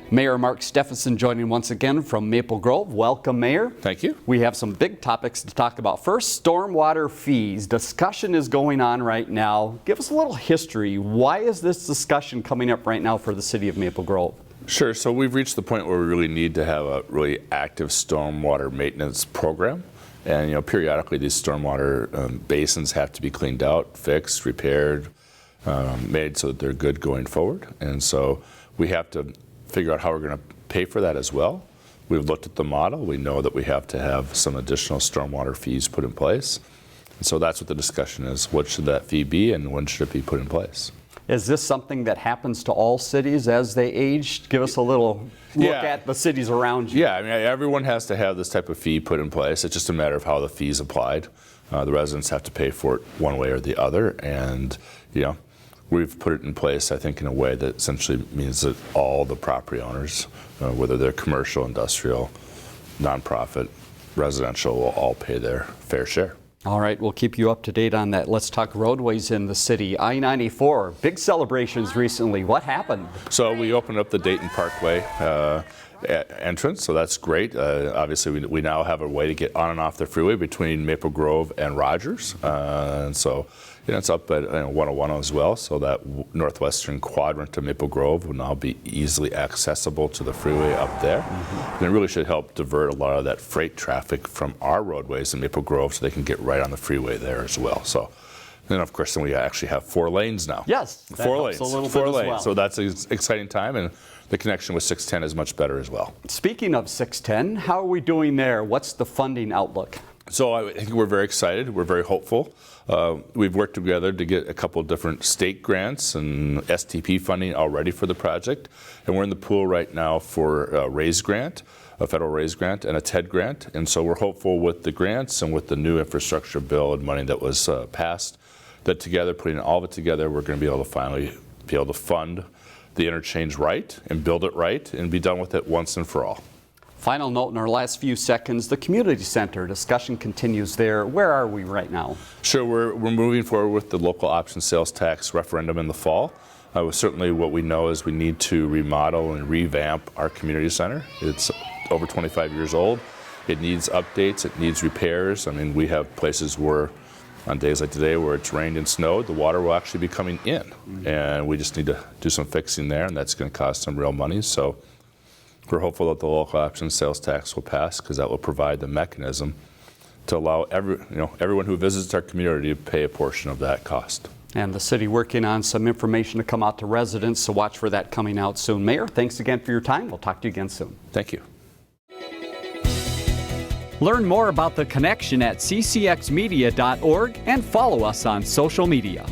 Mayor Mark Steffensen joining once again from Maple Grove. Welcome, Mayor. Thank you. We have some big topics to talk about. First, stormwater fees. Discussion is going on right now. Give us a little history. Why is this discussion coming up right now for the city of Maple Grove? Sure. So we've reached the point where we really need to have a really active stormwater maintenance program. And, periodically these stormwater basins have to be cleaned out, fixed, repaired, made so that they're good going forward. And so we have to figure out how we're going to pay for that as well. We've looked at the model. We know that we have to have some additional stormwater fees put in place. And so that's what the discussion is. What should that fee be and when should it be put in place? Is this something that happens to all cities as they age? Give us a little look at the cities around you. Yeah, I mean, everyone has to have this type of fee put in place. It's just a matter of how the fee's applied. The residents have to pay for it one way or the other. And, we've put it in place, I think, in a way that essentially means that all the property owners, whether they're commercial, industrial, nonprofit, residential, will all pay their fair share. All right, we'll keep you up to date on that. Let's talk roadways in the city. I-94, big celebrations recently. What happened? So we opened up the Dayton Parkway entrance, so that's great. Obviously, we now have a way to get on and off the freeway between Maple Grove and Rogers. And so it's up at 101 as well, so that northwestern quadrant of Maple Grove will now be easily accessible to the freeway up there. And it really should help divert a lot of that freight traffic from our roadways in Maple Grove so they can get right on the freeway there as well. So then, of course, we actually have 4 lanes now. Yes, that helps a little bit as well. So that's an exciting time, and the connection with 610 is much better as well. Speaking of 610, how are we doing there? What's the funding outlook? So I think we're very excited. We're very hopeful. We've worked together to get a couple of different state grants and STP funding already for the project. And we're in the pool right now for a RAISE grant, a federal RAISE grant, and a TED grant. And so we're hopeful with the grants and with the new infrastructure bill and money that was passed, that together, putting all of it together, we're going to be able to finally be able to fund the interchange right and build it right and be done with it once and for all. Final note in our last few seconds, the community center discussion continues there. Where are we right now? Sure, we're moving forward with the local option sales tax referendum in the fall. Certainly what we know is we need to remodel and revamp our community center. It's over 25 years old. It needs updates, it needs repairs. I mean, we have places where on days like today where it's rained and snowed, the water will actually be coming in. And we just need to do some fixing there, and that's going to cost some real money. So we're hopeful that the local option sales tax will pass because that will provide the mechanism to allow everyone who visits our community to pay a portion of that cost. And the city working on some information to come out to residents, so watch for that coming out soon. Mayor, thanks again for your time. We'll talk to you again soon. Thank you. Learn more about The Connection at ccxmedia.org and follow us on social media.